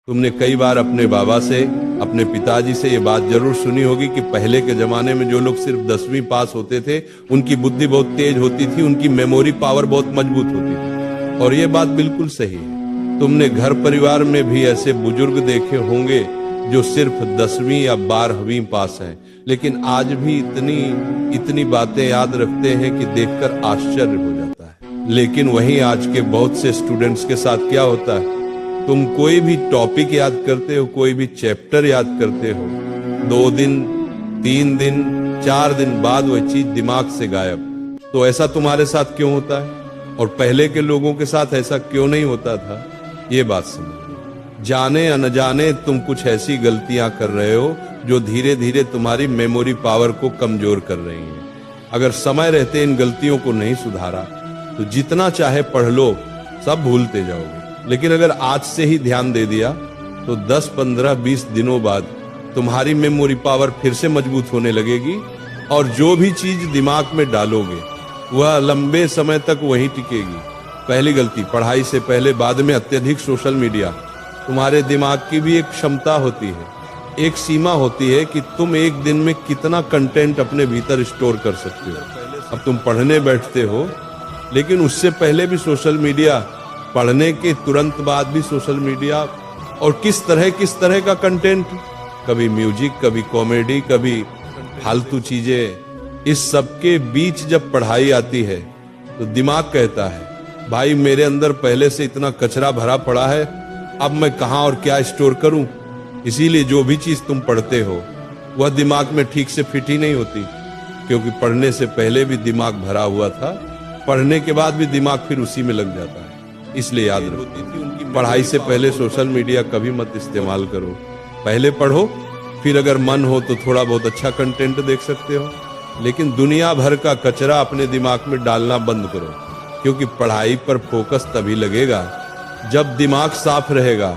तुमने कई बार अपने बाबा से, अपने पिताजी से ये बात जरूर सुनी होगी कि पहले के जमाने में जो लोग सिर्फ 10वीं पास होते थे उनकी बुद्धि बहुत तेज होती थी, उनकी मेमोरी पावर बहुत मजबूत होती थी। और ये बात बिल्कुल सही है। तुमने घर परिवार में भी ऐसे बुजुर्ग देखे होंगे जो सिर्फ 10वीं या 12वीं पास हैं, लेकिन आज भी इतनी बातें याद रखते हैं कि देखकर आश्चर्य हो जाता है। लेकिन वहीं आज के बहुत से स्टूडेंट्स के साथ क्या होता है, तुम कोई भी टॉपिक याद करते हो, कोई भी चैप्टर याद करते हो, 2 दिन 3 दिन 4 दिन बाद वह चीज दिमाग से गायब। तो ऐसा तुम्हारे साथ क्यों होता है और पहले के लोगों के साथ ऐसा क्यों नहीं होता था? ये बात समझो। जाने अनजाने तुम कुछ ऐसी गलतियां कर रहे हो जो धीरे धीरे तुम्हारी मेमोरी पावर को कमजोर कर रही हैं। अगर समय रहते इन गलतियों को नहीं सुधारा तो जितना चाहे पढ़ लो, सब भूलते जाओगे। लेकिन अगर आज से ही ध्यान दे दिया तो 10, 15, 20 दिनों बाद तुम्हारी मेमोरी पावर फिर से मजबूत होने लगेगी और जो भी चीज दिमाग में डालोगे वह लंबे समय तक वहीं टिकेगी। पहली गलती, पढ़ाई से पहले बाद में अत्यधिक सोशल मीडिया। तुम्हारे दिमाग की भी एक क्षमता होती है, एक सीमा होती है कि तुम एक दिन में कितना कंटेंट अपने भीतर स्टोर कर सकते हो। अब तुम पढ़ने बैठते हो, लेकिन उससे पहले भी सोशल मीडिया, पढ़ने के तुरंत बाद भी सोशल मीडिया, और किस तरह का कंटेंट, कभी म्यूजिक, कभी कॉमेडी, कभी फालतू चीजें। इस सब के बीच जब पढ़ाई आती है तो दिमाग कहता है, भाई मेरे अंदर पहले से इतना कचरा भरा पड़ा है, अब मैं कहां और क्या स्टोर करूं। इसीलिए जो भी चीज तुम पढ़ते हो वह दिमाग में ठीक से फिट ही नहीं होती, क्योंकि पढ़ने से पहले भी दिमाग भरा हुआ था, पढ़ने के बाद भी दिमाग फिर उसी में लग जाता है। इसलिए याद रखो, पढ़ाई से पहले सोशल मीडिया कभी मत इस्तेमाल करो। पहले पढ़ो, फिर अगर मन हो तो थोड़ा बहुत अच्छा कंटेंट देख सकते हो, लेकिन दुनिया भर का कचरा अपने दिमाग में डालना बंद करो, क्योंकि पढ़ाई पर फोकस तभी लगेगा जब दिमाग साफ रहेगा।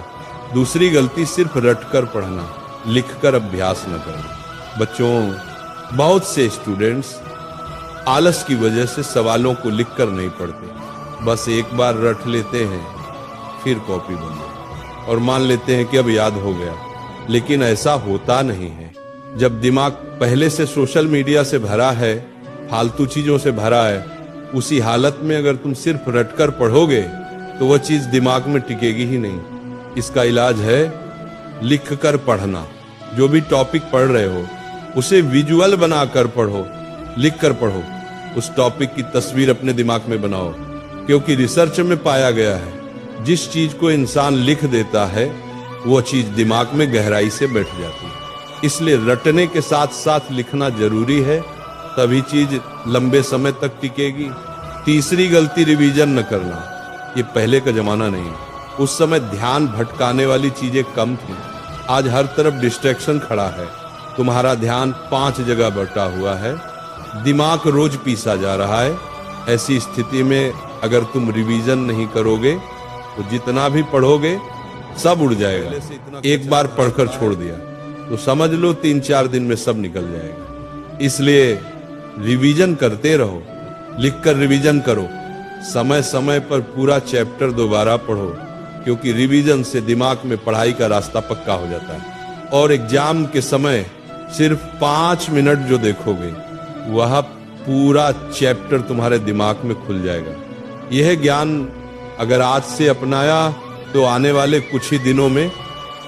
दूसरी गलती, सिर्फ रटकर पढ़ना, लिखकर अभ्यास न करना। बच्चों, बहुत से स्टूडेंट्स आलस की वजह से सवालों को लिखकर नहीं पढ़ते, बस एक बार रट लेते हैं, फिर कॉपी बंद और मान लेते हैं कि अब याद हो गया। लेकिन ऐसा होता नहीं है। जब दिमाग पहले से सोशल मीडिया से भरा है, फालतू चीजों से भरा है, उसी हालत में अगर तुम सिर्फ रटकर पढ़ोगे तो वह चीज दिमाग में टिकेगी ही नहीं। इसका इलाज है लिखकर पढ़ना। जो भी टॉपिक पढ़ रहे हो उसे विजुअल बनाकर पढ़ो, लिखकर पढ़ो। उस टॉपिक की तस्वीर अपने दिमाग में बनाओ, क्योंकि रिसर्च में पाया गया है जिस चीज को इंसान लिख देता है वो चीज दिमाग में गहराई से बैठ जाती है। इसलिए रटने के साथ साथ लिखना जरूरी है, तभी चीज लंबे समय तक टिकेगी। तीसरी गलती, रिवीजन न करना। ये पहले का जमाना नहीं, उस समय ध्यान भटकाने वाली चीजें कम थी। आज हर तरफ डिस्ट्रैक्शन खड़ा है, तुम्हारा ध्यान 5 जगह बटा हुआ है, दिमाग रोज पीसा जा रहा है। ऐसी स्थिति में अगर तुम रिवीजन नहीं करोगे तो जितना भी पढ़ोगे सब उड़ जाएगा। एक बार पढ़कर छोड़ दिया तो समझ लो 3-4 दिन में सब निकल जाएगा। इसलिए रिवीजन करते रहो, लिखकर रिवीजन करो। समय समय पर पूरा चैप्टर दोबारा पढ़ो, क्योंकि रिवीजन से दिमाग में पढ़ाई का रास्ता पक्का हो जाता है। और एग्जाम के समय सिर्फ 5 मिनट जो देखोगे वह पूरा चैप्टर तुम्हारे दिमाग में खुल जाएगा। यह ज्ञान अगर आज से अपनाया तो आने वाले कुछ ही दिनों में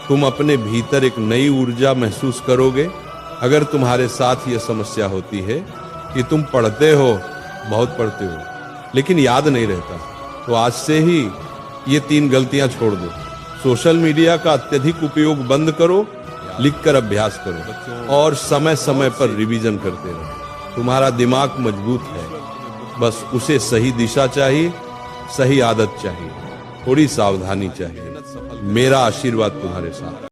तुम अपने भीतर एक नई ऊर्जा महसूस करोगे। अगर तुम्हारे साथ यह समस्या होती है कि तुम पढ़ते हो, बहुत पढ़ते हो, लेकिन याद नहीं रहता, तो आज से ही ये 3 गलतियां छोड़ दो। सोशल मीडिया का अत्यधिक उपयोग बंद करो, लिखकर अभ्यास करो और समय समय पर रिवीजन करते रहो। तुम्हारा दिमाग मजबूत है, बस उसे सही दिशा चाहिए, सही आदत चाहिए, थोड़ी सावधानी चाहिए। मेरा आशीर्वाद तुम्हारे साथ।